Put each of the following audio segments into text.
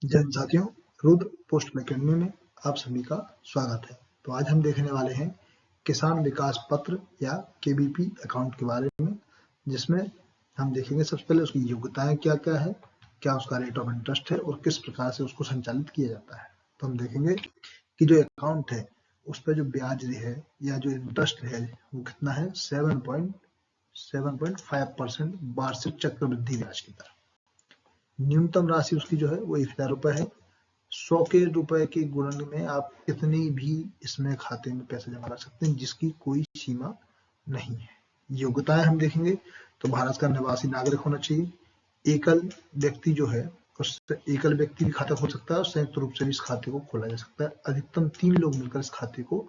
जय हिंद साथियों, Rudra post academy में आप सभी का स्वागत है। तो आज हम देखने वाले हैं किसान विकास पत्र या केबीपी अकाउंट के बारे में, जिसमें हम देखेंगे सबसे पहले उसकी योग्यताएं क्या क्या है, क्या उसका रेट ऑफ इंटरेस्ट है और किस प्रकार से उसको संचालित किया जाता है। तो हम देखेंगे कि जो अकाउंट है उस पर जो ब्याज है या जो इंटरेस्ट है वो कितना है, 7.5% वार्षिक चक्रवृद्धि ब्याज की दर। न्यूनतम राशि उसकी जो है वो 1000 रुपए है। 100 के रुपए के गुणन में आप कितनी भी इसमें खाते में पैसे जमा कर सकते हैं, जिसकी कोई सीमा नहीं है। योग्यताएं हम देखेंगे तो भारत का निवासी नागरिक होना चाहिए। एकल व्यक्ति जो है उससे एकल व्यक्ति भी खाता खोल सकता है और संयुक्त रूप से भी इस खाते को खोला जा सकता है। अधिकतम 3 लोग मिलकर इस खाते को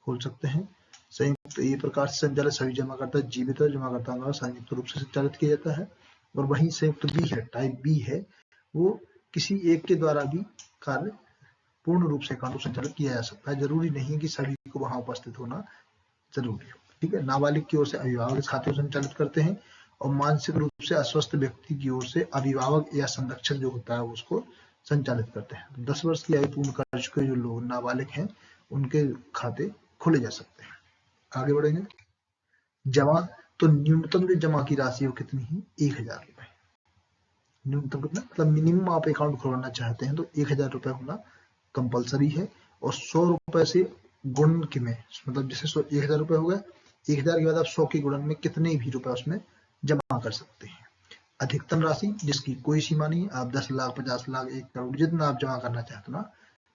खोल सकते हैं। संयुक्त ये प्रकार से संचालित सभी जमाकर्ता जीवित जमाकर्ताओं द्वारा संयुक्त रूप से संचालित किया जाता है। और वहीं संयुक्त बी है, टाइप बी है, वो किसी एक के द्वारा भी कार्य पूर्ण रूप से अकाउंट को संचालित किया जा सकता है। जरूरी नहीं है कि सभी को वहां उपस्थित होना जरूरी हो। ठीक है, नाबालिग की ओर से अभिभावक इस खाते को संचालित करते हैं और मानसिक रूप से अस्वस्थ व्यक्ति की ओर से अभिभावक या संरक्षक जो होता है उसको संचालित करते हैं। तो 10 वर्ष की आयु पूर्ण कर चुके जो लोग नाबालिग हैं उनके खाते खोले जा सकते हैं। आगे बढ़ेंगे। जमा, तो न्यूनतम जो जमा की राशि वो कितनी है, 1000 रुपए। न्यूनतम कितना, मतलब मिनिमम आप अकाउंट खोलना चाहते हैं तो 1000 रुपए होना कंपलसरी है। और 100 रुपए से गुणन के में, मतलब जैसे 1000 रुपए हो गए, 1000 के बाद आप 100 के गुणन में कितने भी रुपए उसमें जमा कर सकते हैं। अधिकतम राशि जिसकी कोई सीमा नहीं, आप 10 लाख 50 लाख 1 करोड़ जितना आप जमा करना चाहते हो ना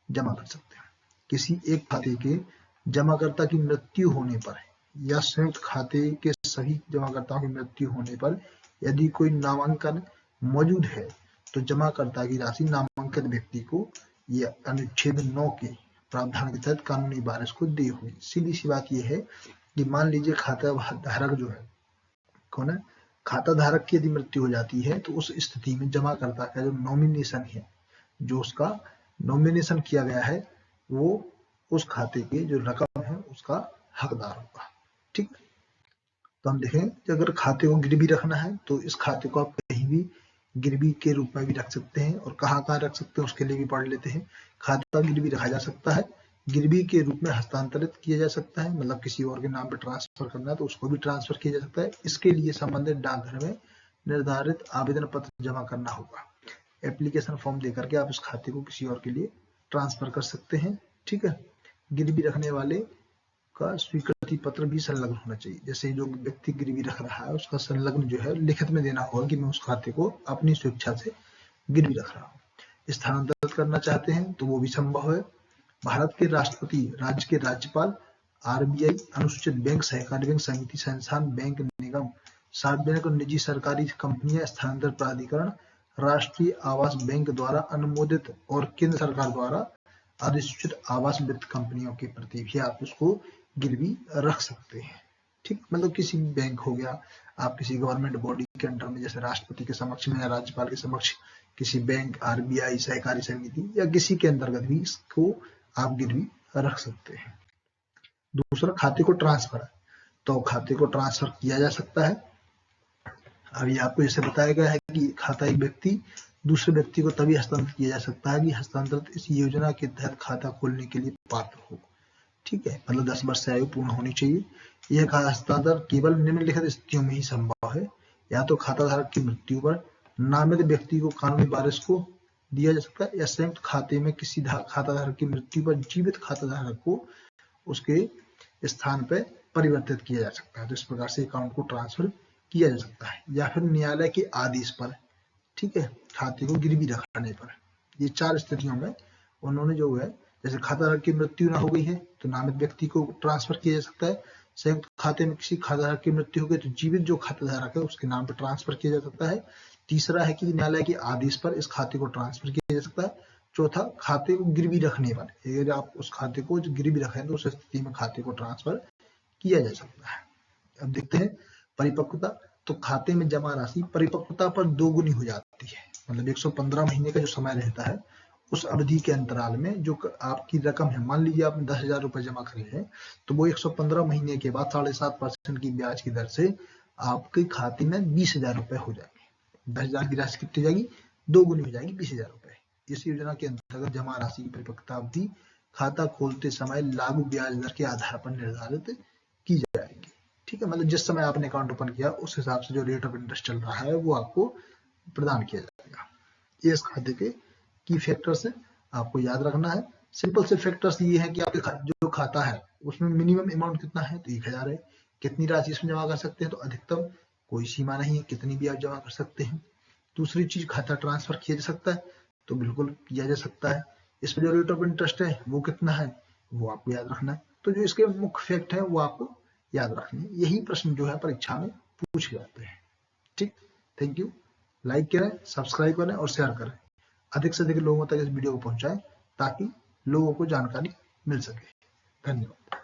जमा कर सकते हैं। किसी एक खाते के जमाकर्ता की मृत्यु होने पर या संयुक्त खाते के सभी जमाकर्ताओं की मृत्यु होने पर यदि कोई नामांकन मौजूद है तो जमाकर्ता की राशि नामांकित व्यक्ति को या अनुच्छेद 9 के प्रावधान के तहत कानूनी वारिस को दी होगी। सीधी सी बात यह है कि मान लीजिए खाता धारक जो है, कौन है, खाता धारक की यदि मृत्यु हो जाती है तो उस स्थिति में जमाकर्ता का जो नॉमिनेशन है, जो उसका नॉमिनेशन किया गया है, वो उस खाते के जो रकम है उसका हकदार होगा। ठीक, तो हम देखें कि अगर खाते को गिरवी रखना है तो इस खाते को आप कहीं भी गिरवी के रूप में भी रख सकते हैं, और कहाँ कहाँ रख सकते हैं उसके लिए भी पढ़ लेते हैं। खाता गिरवी रखा जा सकता है, गिरवी के रूप में हस्तांतरित किया जा सकता है, मतलब किसी और के नाम पर ट्रांसफर करना है तो उसको भी ट्रांसफर किया जा सकता है। इसके लिए संबंधित डाकघर में निर्धारित आवेदन पत्र जमा करना होगा। एप्लीकेशन फॉर्म देकर के आप इस खाते को किसी और के लिए ट्रांसफर कर सकते हैं। ठीक है, गिरवी रखने वाले का स्वीकृति पत्र भी संलग्न होना चाहिए। जैसे जो व्यक्ति गिरवी रख रहा है उसका संलग्न जो है लिखित में देना होगा कि मैं उस खाते को अपनी स्वेच्छा से गिरवी रख रहा हूँ। स्थानांतरित करना चाहते हैं तो वो भी संभव है। भारत के राष्ट्रपति, राज्य के राज्यपाल, आरबीआई, अनुसूचित बैंक, सहकारी बैंक, समिति, संस्थान, बैंक, निगम, सार्वजनिक और निजी सरकारी कंपनियां, स्थानांतरण प्राधिकरण, राष्ट्रीय आवास बैंक द्वारा अनुमोदित और केंद्र सरकार द्वारा अधिसूचित आवास वित्त कंपनियों के प्रति भी आप उसको गिरवी रख सकते हैं। ठीक, मतलब किसी बैंक हो गया, आप किसी गवर्नमेंट बॉडी के अंडर में जैसे राष्ट्रपति के समक्ष में या राज्यपाल के समक्ष किसी बैंक, आरबीआई, सहकारी समिति या किसी के अंतर्गत भी इसको आप गिरवी रख सकते हैं। दूसरा, खाते को ट्रांसफर, तो खाते को ट्रांसफर किया जा सकता है। अभी आपको जैसे बताया गया है कि खाता एक व्यक्ति दूसरे व्यक्ति को तभी हस्तांतरित किया जा सकता है कि हस्तांतरित इस योजना के तहत खाता खोलने के लिए पात्र हो। ठीक है, मतलब 10 वर्ष से आयु पूर्ण होनी चाहिए। यह हस्तांतरण केवल निम्नलिखित स्थितियों में ही संभव है, या तो खाता धारक की मृत्यु पर नामित व्यक्ति को कानूनी वारिस को दिया जा सकता है, या संयुक्त खाते में किसी खाता धारक की मृत्यु पर जीवित खाता धारक को उसके स्थान पर परिवर्तित किया जा सकता है। तो इस प्रकार से अकाउंट को ट्रांसफर किया जा सकता है, या फिर न्यायालय के आदेश पर, ठीक है, खाते को गिरवी रखने पर। ये 4 स्थितियों में उन्होंने जो है, जैसे खाता धारक की मृत्यु ना हो गई है तो नामित व्यक्ति को ट्रांसफर किया जा सकता है। संयुक्त खाते में किसी खाता धारक की मृत्यु हो गई तो जीवित जो खाता धारक है उसके नाम पर ट्रांसफर किया जा सकता है। तीसरा है कि न्यायालय के आदेश पर इस खाते को ट्रांसफर किया जा सकता है। चौथा, खाते को गिरवी रखने पर, अगर आप उस खाते को गिरवी रखें तो उस स्थिति में खाते को ट्रांसफर किया जा सकता है। अब देखते हैं परिपक्वता, तो खाते में जमा राशि परिपक्वता पर दोगुनी हो जाती है। मतलब 115 महीने का जो समय रहता है उस अवधि के अंतराल में जो आपकी रकम है, मान लीजिए आपने 10,000 रुपए जमा करे हैं तो वो 115 महीने के बाद 7.5% की ब्याज की दर से आपके खाते में 20,000 रुपए हो जाएंगे। 10,000 की राशि कितनी जाएगी, दोगुनी हो जाएगी, 20,000 रुपए। इस योजना के अंतर्गत जमा राशि की परिपक्वता अवधि खाता खोलते समय लागू ब्याज दर के आधार पर निर्धारित की जाएगी। ठीक है, मतलब जिस समय आपने अकाउंट ओपन किया उस हिसाब से जो रेट ऑफ इंटरेस्ट चल रहा है वो आपको प्रदान किया जाएगा। ये इस खाते के की फैक्टर्स है, आपको याद रखना है। सिंपल से फैक्टर्स ये है कि आपके जो खाता है उसमें मिनिमम अमाउंट कितना है, तो 1000 है। कितनी राशि इसमें जमा कर सकते हैं, तो अधिकतम कोई सीमा नहीं है, कितनी भी आप जमा कर सकते हैं। दूसरी चीज, खाता ट्रांसफर किया जा सकता है, तो बिल्कुल किया जा सकता है। इसमें जो रेट ऑफ इंटरेस्ट है वो कितना है वो आपको याद रखना है। तो जो इसके मुख्य फैक्ट है वो आपको याद रखने, यही प्रश्न जो है परीक्षा में पूछे जाते हैं। ठीक, थैंक यू। लाइक करें, सब्सक्राइब करें और शेयर करें, अधिक से अधिक लोगों तक इस वीडियो को पहुंचाएं ताकि लोगों को जानकारी मिल सके। धन्यवाद।